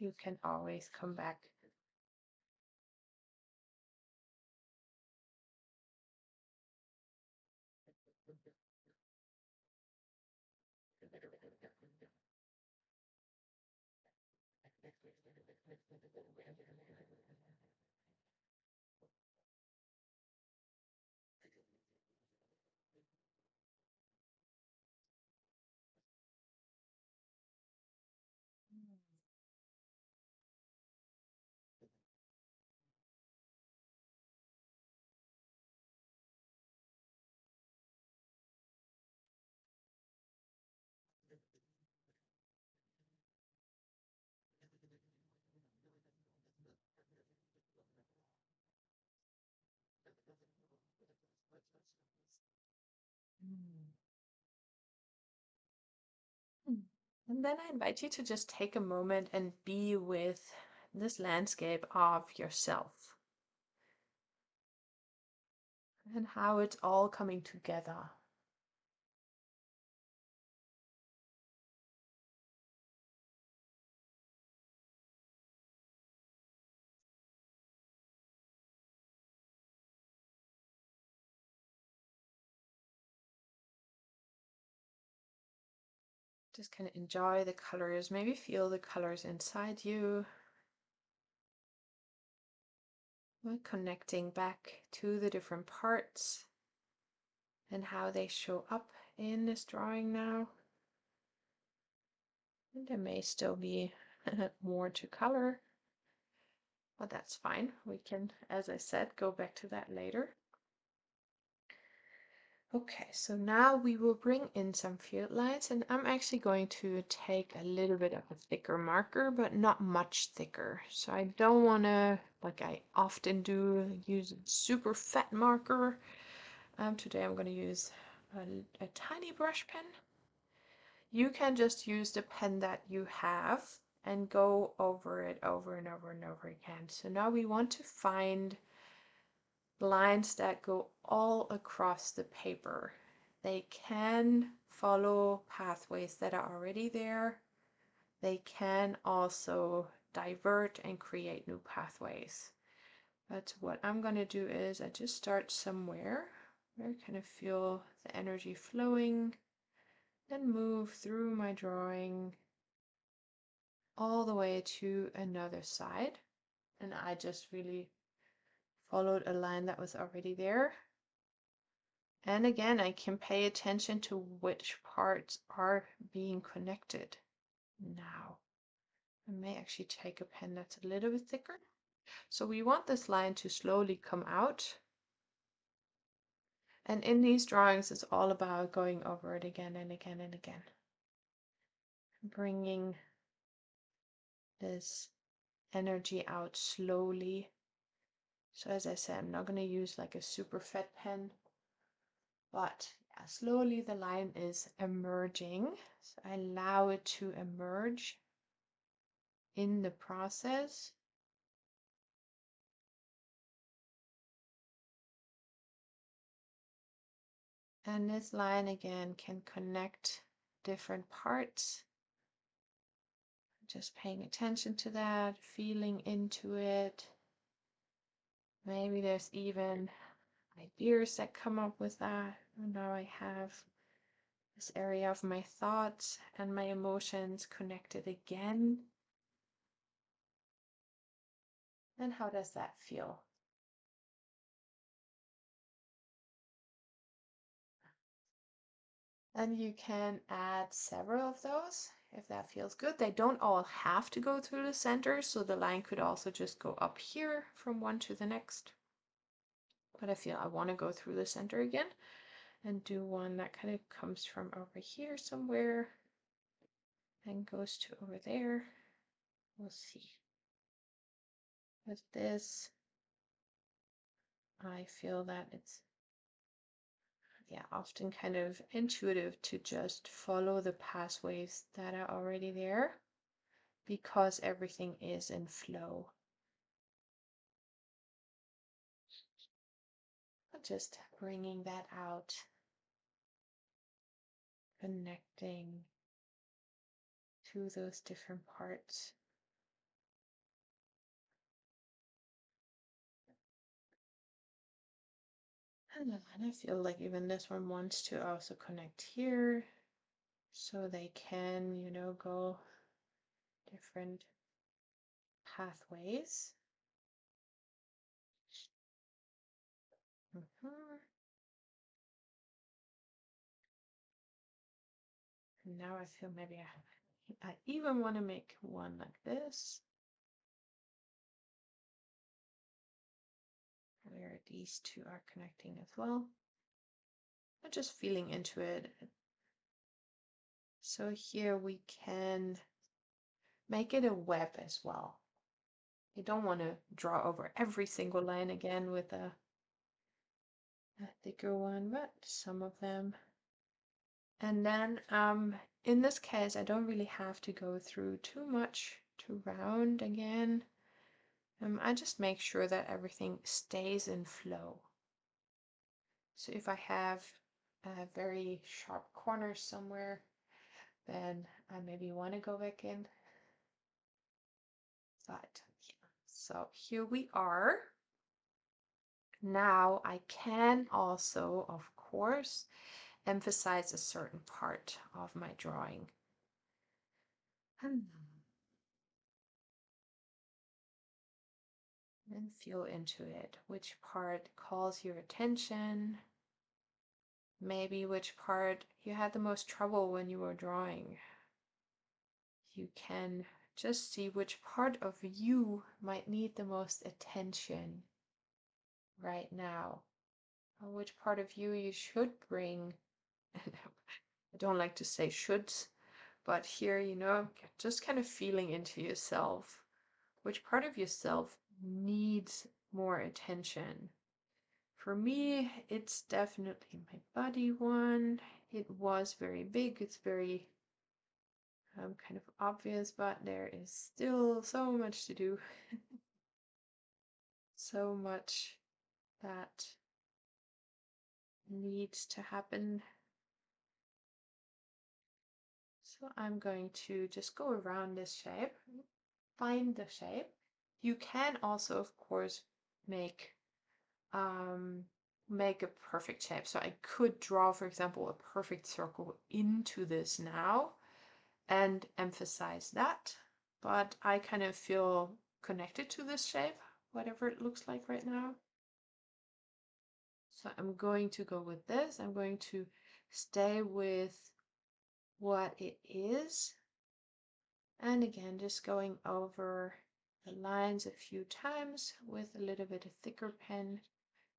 A: you can always come back. And then I invite you to just take a moment and be with this landscape of yourself and how it's all coming together. Just kind of enjoy the colors, maybe feel the colors inside you. We're connecting back to the different parts and how they show up in this drawing now. And there may still be more to color, but that's fine. We can, as I said, go back to that later. Okay, so now we will bring in some field lines, and I'm actually going to take a little bit of a thicker marker, but not much thicker. So I don't want to, like I often do, use a super fat marker. Today I'm going to use a tiny brush pen. You can just use the pen that you have and go over it over and over and over again. So now we want to find lines that go all across the paper. They can follow pathways that are already there. They can also divert and create new pathways. But what I'm going to do is I just start somewhere where I kind of feel the energy flowing, then move through my drawing all the way to another side. And I just really followed a line that was already there. And again, I can pay attention to which parts are being connected now. I may actually take a pen that's a little bit thicker. So we want this line to slowly come out. And in these drawings, it's all about going over it again and again and again. Bringing this energy out slowly. So as I said, I'm not going to use like a super fat pen, but yeah, slowly the line is emerging. So I allow it to emerge in the process. And this line again can connect different parts. Just paying attention to that, feeling into it. Maybe there's even ideas that come up with that. And now I have this area of my thoughts and my emotions connected again. And how does that feel? And you can add several of those if that feels good. They don't all have to go through the center, so the line could also just go up here from one to the next. But I feel I want to go through the center again and do one that kind of comes from over here somewhere and goes to over there. We'll see. With this, I feel that it's often kind of intuitive to just follow the pathways that are already there because everything is in flow. Just bringing that out, connecting to those different parts. And I feel like even this one wants to also connect here so they can, go different pathways. And now I feel maybe I even want to make one like this, where these two are connecting as well. I'm just feeling into it. So here we can make it a web as well. You don't want to draw over every single line again with a thicker one, but some of them. And then in this case, I don't really have to go through too much to round again. I just make sure that everything stays in flow. So if I have a very sharp corner somewhere, then I maybe want to go back in. But yeah, so here we are. Now I can also, of course, emphasize a certain part of my drawing. And feel into it. Which part calls your attention? Maybe which part you had the most trouble when you were drawing. You can just see which part of you might need the most attention right now, or which part of you should bring. I don't like to say shoulds, but here, just kind of feeling into yourself. Which part of yourself needs more attention? For me, it's definitely my body one. It was very big. It's very kind of obvious, but there is still so much to do. So much that needs to happen. So I'm going to just go around this shape, find the shape. You can also, of course, make a perfect shape. So I could draw, for example, a perfect circle into this now and emphasize that. But I kind of feel connected to this shape, whatever it looks like right now. So I'm going to go with this. I'm going to stay with what it is. And again, just going over the lines a few times with a little bit of thicker pen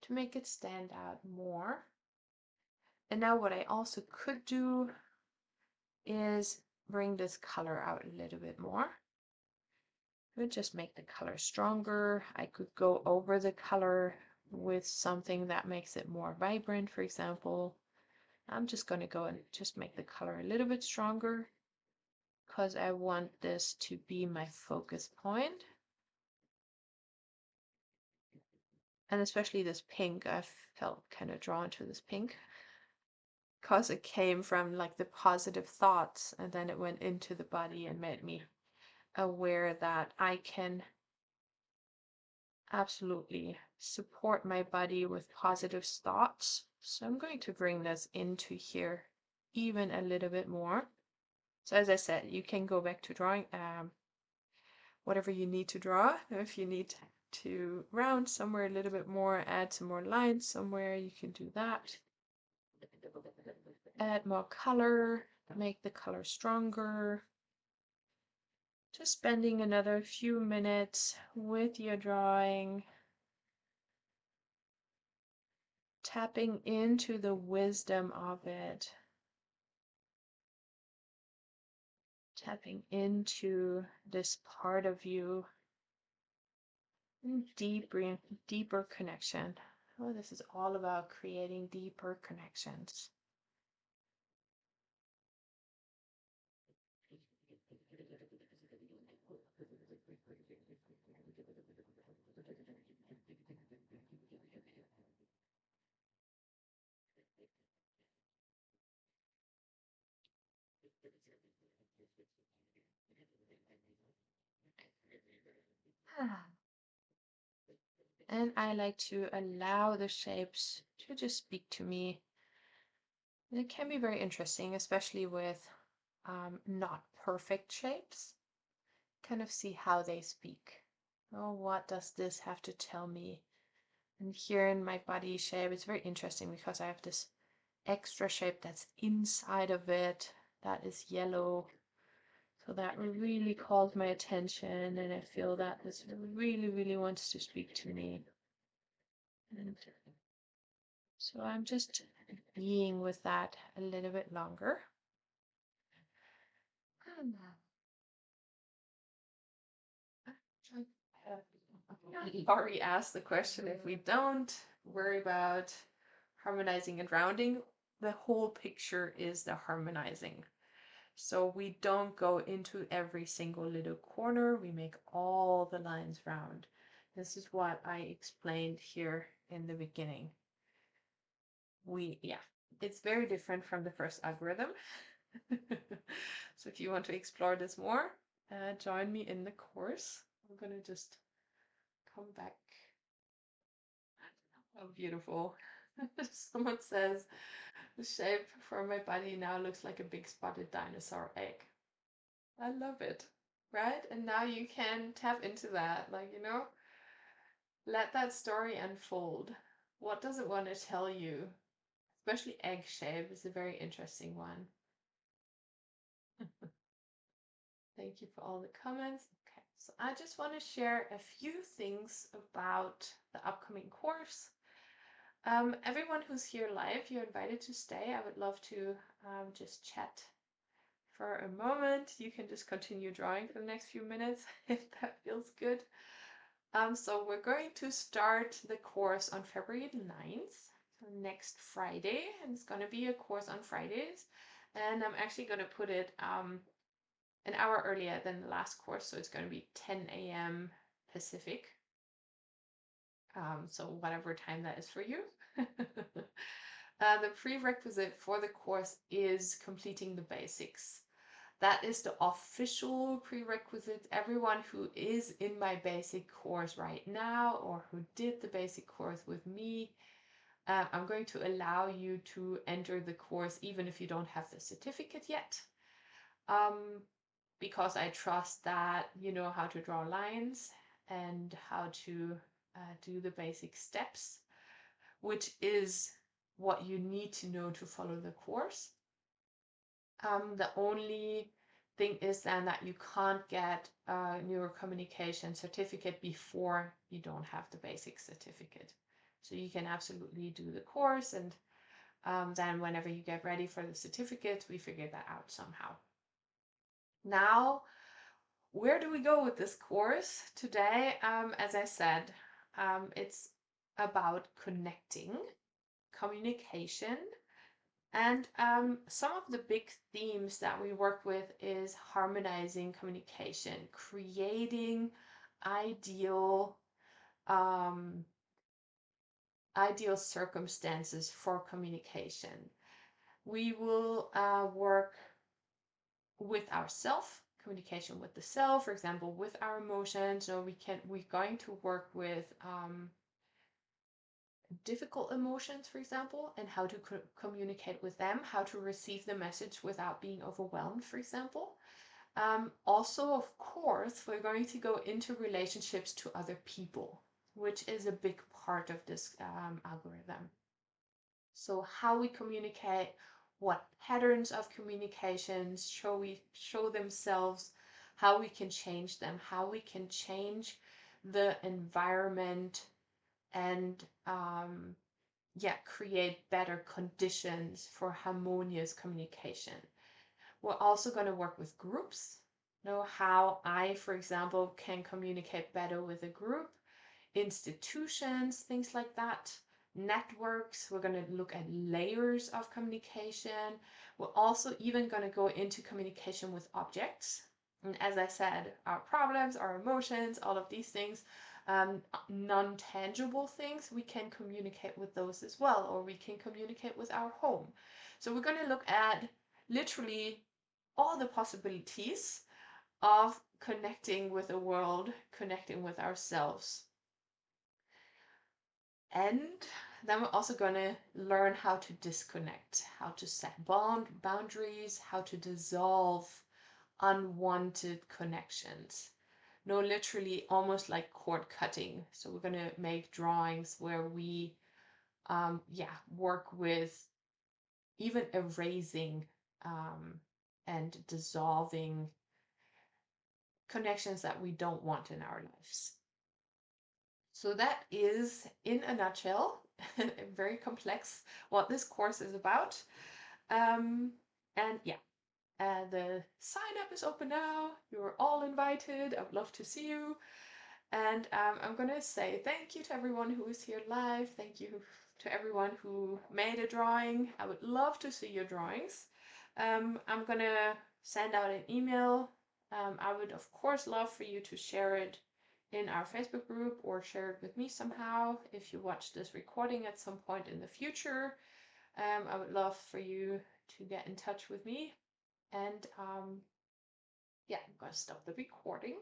A: to make it stand out more. And now what I also could do is bring this color out a little bit more. could just make the color stronger. I could go over the color with something that makes it more vibrant, for example. I'm just going to go and just make the color a little bit stronger because I want this to be my focus point. And especially this pink, I felt kind of drawn to this pink because it came from like the positive thoughts, and then it went into the body and made me aware that I can absolutely support my body with positive thoughts. So I'm going to bring this into here even a little bit more. So as I said, you can go back to drawing whatever you need to draw. If you need to round somewhere a little bit more, add some more lines somewhere, you can do that. Add more color, make the color stronger. Just spending another few minutes with your drawing, tapping into the wisdom of it, tapping into this part of you, deeper connection. Oh, this is all about creating deeper connections. And I like to allow the shapes to just speak to me. And it can be very interesting, especially with not perfect shapes. Kind of see how they speak. Oh, what does this have to tell me? And here in my body shape, it's very interesting because I have this extra shape that's inside of it that is yellow. So that really calls my attention, and I feel that this really wants to speak to me. And so I'm just being with that a little bit longer. Already asked the question, if we don't worry about harmonizing and rounding, the whole picture is the harmonizing. So we don't go into every single little corner, we make all the lines round. This is what I explained here in the beginning. It's very different from the first algorithm. So if you want to explore this more, join me in the course. I'm gonna just come back. Oh, beautiful. Someone says the shape for my body now looks like a big spotted dinosaur egg. I love it, right? And now you can tap into that, like, let that story unfold. What does it want to tell you? Especially egg shape is a very interesting one. Thank you for all the comments. Okay, so I just want to share a few things about the upcoming course. Everyone who's here live, you're invited to stay. I would love to just chat for a moment. You can just continue drawing for the next few minutes if that feels good. So we're going to start the course on February 9th, so next Friday, and it's going to be a course on Fridays. And I'm actually going to put it an hour earlier than the last course, so it's going to be 10 a.m. Pacific. So whatever time that is for you. The prerequisite for the course is completing the basics. That is the official prerequisite. Everyone who is in my basic course right now, or who did the basic course with me, I'm going to allow you to enter the course even if you don't have the certificate yet. Because I trust that you know how to draw lines and how to do the basic steps, which is what you need to know to follow the course. The only thing is then that you can't get a NeuroCommunication certificate before you don't have the basic certificate. So you can absolutely do the course, and then whenever you get ready for the certificate, we figure that out somehow. Now, where do we go with this course today? As I said, it's about connecting, communication, and some of the big themes that we work with is harmonizing communication, creating ideal um, ideal circumstances for communication. We will work with ourself, communication with the self, for example, with our emotions. So we're going to work with difficult emotions, for example, and how to communicate with them, how to receive the message without being overwhelmed, for example. Also, of course, we're going to go into relationships to other people, which is a big part of this algorithm. So how we communicate, what patterns of communications show themselves, how we can change them, how we can change the environment and create better conditions for harmonious communication. We're also going to work with groups. Know how I, for example, can communicate better with a group, institutions, things like that, networks. We're going to look at layers of communication. We're also even going to go into communication with objects. And as I said, our problems, our emotions, all of these things, non-tangible things, we can communicate with those as well, or we can communicate with our home. So we're going to look at literally all the possibilities of connecting with the world, connecting with ourselves. And then we're also going to learn how to disconnect, how to set boundaries, how to dissolve unwanted connections. No, literally almost like cord cutting. So we're going to make drawings where we work with even erasing and dissolving connections that we don't want in our lives. So that is, in a nutshell, very complex, what this course is about. And the sign up is open now. You're all invited. I would love to see you. And I'm going to say thank you to everyone who is here live. Thank you to everyone who made a drawing. I would love to see your drawings. I'm going to send out an email. I would, of course, love for you to share it in our Facebook group or share it with me somehow if you watch this recording at some point in the future. I would love for you to get in touch with me. And I'm going to stop the recording.